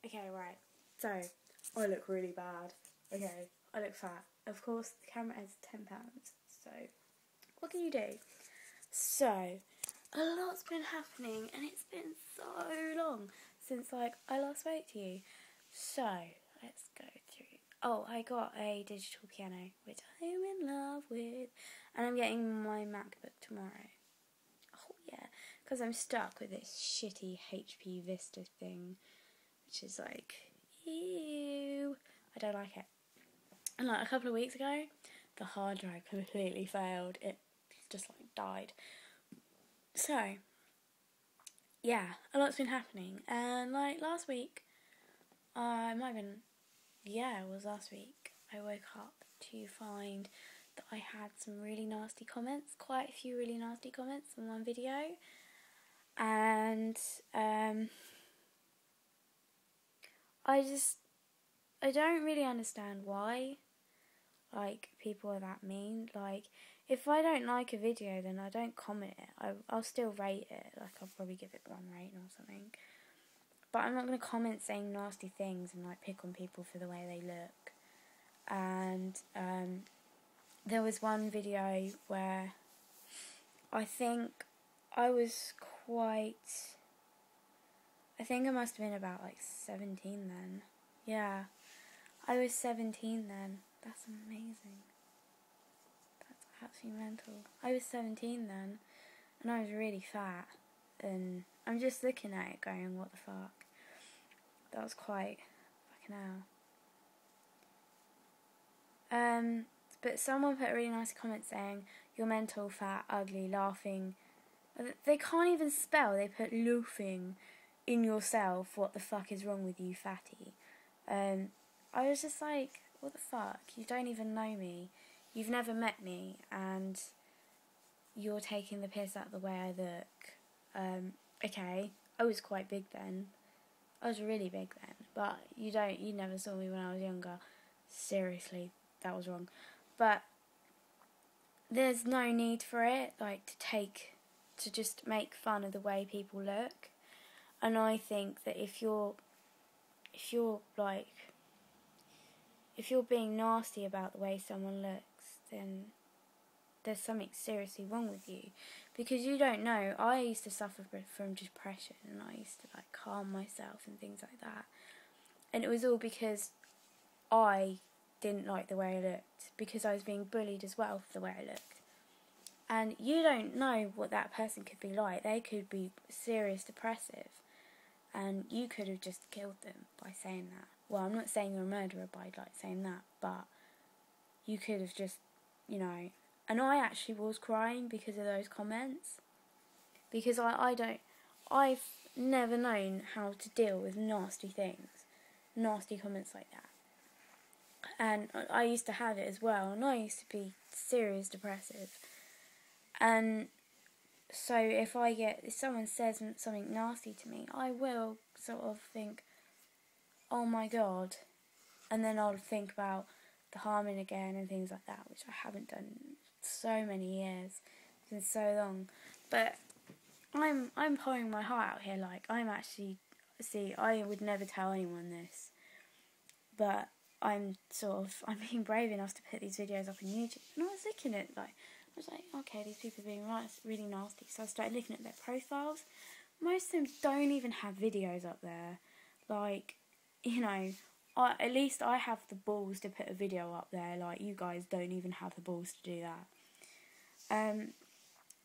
Okay, right. So, I look really bad. Okay, I look fat. Of course, the camera has £10. So, what can you do? So, a lot's been happening, and it's been so long since, I last spoke to you. So, let's go through. Oh, I got a digital piano, which I'm in love with, and I'm getting my MacBook tomorrow. Oh, yeah, because I'm stuck with this shitty HP Vista thing, which is ew. I don't like it. And a couple of weeks ago, the hard drive completely failed. It just died. So, yeah, a lot's been happening. And last week, it might have been, it was last week, I woke up to find that I had some really nasty comments, quite a few really nasty comments on one video. And I don't really understand why people are that mean. If I don't like a video, then I don't comment it. I'll still rate it. I'll probably give it 1 rating or something. But I'm not going to comment saying nasty things and pick on people for the way they look. And there was one video where I think I was I think I must have been about 17 then. Yeah, I was 17 then. That's amazing. That's absolutely mental. I was 17 then, and I was really fat, and I'm just looking at it going, what the fuck? That was quite fucking hell. But someone put a really nice comment saying, you're mental, fat, ugly, laughing. They can't even spell, they put loafing in yourself, what the fuck is wrong with you, fatty? I was just what the fuck? You don't even know me. You've never met me, and you're taking the piss out of the way I look. Okay, I was quite big then. I was really big then, but you never saw me when I was younger. Seriously, that was wrong. But there's no need for it, to just make fun of the way people look. And I think that if you're being nasty about the way someone looks, then there's something seriously wrong with you. Because you don't know, I used to suffer from depression, and I used to calm myself and things like that. And it was all because I didn't like the way I looked, because I was being bullied as well for the way I looked. And you don't know what that person could be like. They could be serious depressive, and you could have just killed them by saying that. Well, I'm not saying you're a murderer by saying that, but you could have just, And I actually was crying because of those comments, because I've never known how to deal with nasty things, nasty comments like that. And I used to have it as well, and I used to be serious depressive. And so if someone says something nasty to me, I will sort of think, oh my god, and then I'll think about the harming again and things like that, which I haven't done in so many years. It's been so long. But I'm pouring my heart out here. I'm actually, I would never tell anyone this, but I'm being brave enough to put these videos up on YouTube. And I was looking at I was okay, these people are being really nasty. So I started looking at their profiles. Most of them don't even have videos up there. At least I have the balls to put a video up there. You guys don't even have the balls to do that.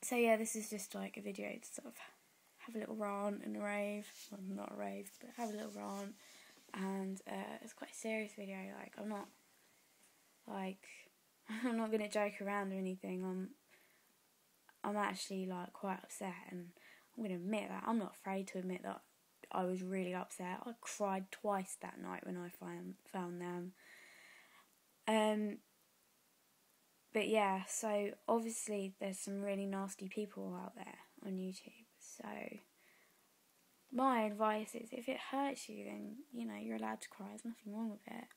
So yeah, this is just a video to sort of have a little rant and a rave. Well, not a rave, but have a little rant. And it's quite a serious video. I'm not I'm not gonna joke around or anything. I'm actually quite upset, and I'm gonna admit that. I'm not afraid to admit that I was really upset. I cried twice that night when I found them. But yeah, so obviously there's some really nasty people out there on YouTube. So my advice is, if it hurts you, then you're allowed to cry. There's nothing wrong with it.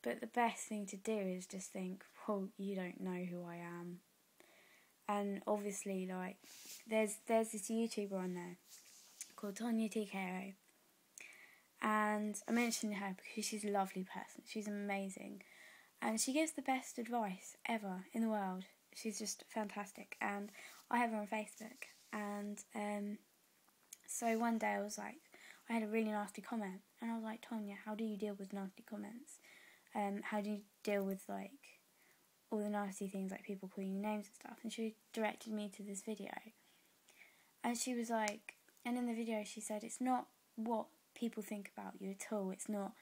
But the best thing to do is just think, well, you don't know who I am. And obviously, there's this YouTuber on there called Tonya TKO. And I mentioned her because she's a lovely person. She's amazing. And she gives the best advice ever in the world. She's just fantastic. And I have her on Facebook. And so one day I had a really nasty comment. And I was like, Tonya, how do you deal with nasty comments? How do you deal with, like, all the nasty things, like people calling you names and stuff? And she directed me to this video. And she was like, and in the video she said, it's not what people think about you at all. It's not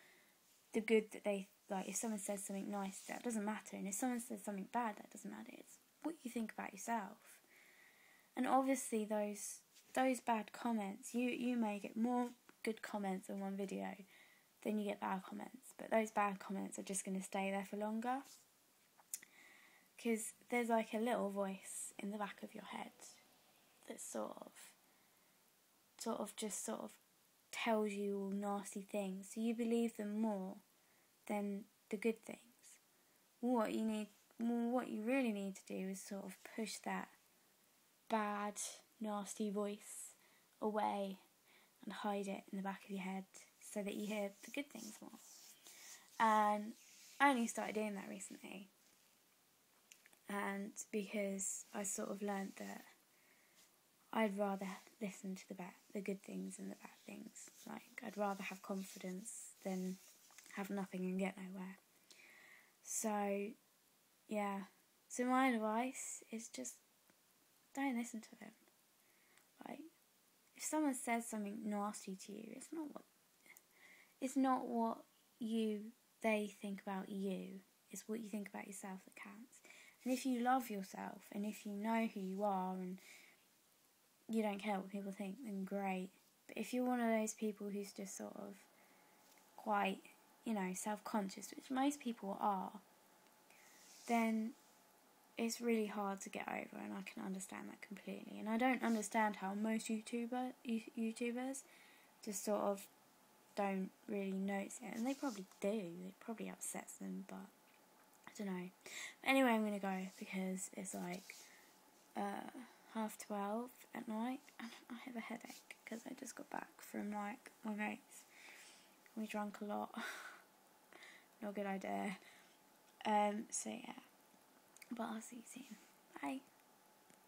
the good that they, like, if someone says something nice, that doesn't matter. And if someone says something bad, that doesn't matter. It's what you think about yourself. And obviously those bad comments, you may get more good comments in one video than you get bad comments. But those bad comments are just going to stay there for longer. Because there's like a little voice in the back of your head that sort of tells you all nasty things, so you believe them more than the good things. What you really need to do is sort of push that bad, nasty voice away and hide it in the back of your head so that you hear the good things more. And I only started doing that recently, and because I sort of learnt that I'd rather listen to the good things than the bad things. Like, I'd rather have confidence than have nothing and get nowhere. So, yeah. So my advice is just don't listen to them. Like, if someone says something nasty to you, it's not what they think about you. It's what you think about yourself that counts. And if you love yourself, and if you know who you are, and you don't care what people think, then great. But if you're one of those people who's just sort of quite, self-conscious, which most people are, then it's really hard to get over, and I can understand that completely. And I don't understand how most YouTubers just sort of don't really notice it, and they probably do. It probably upsets them, but I don't know. Anyway, I'm going to go because it's like 12:30 at night, and I have a headache because I just got back from like my mates. We drank a lot. Not a good idea. So yeah, but I'll see you soon. Bye.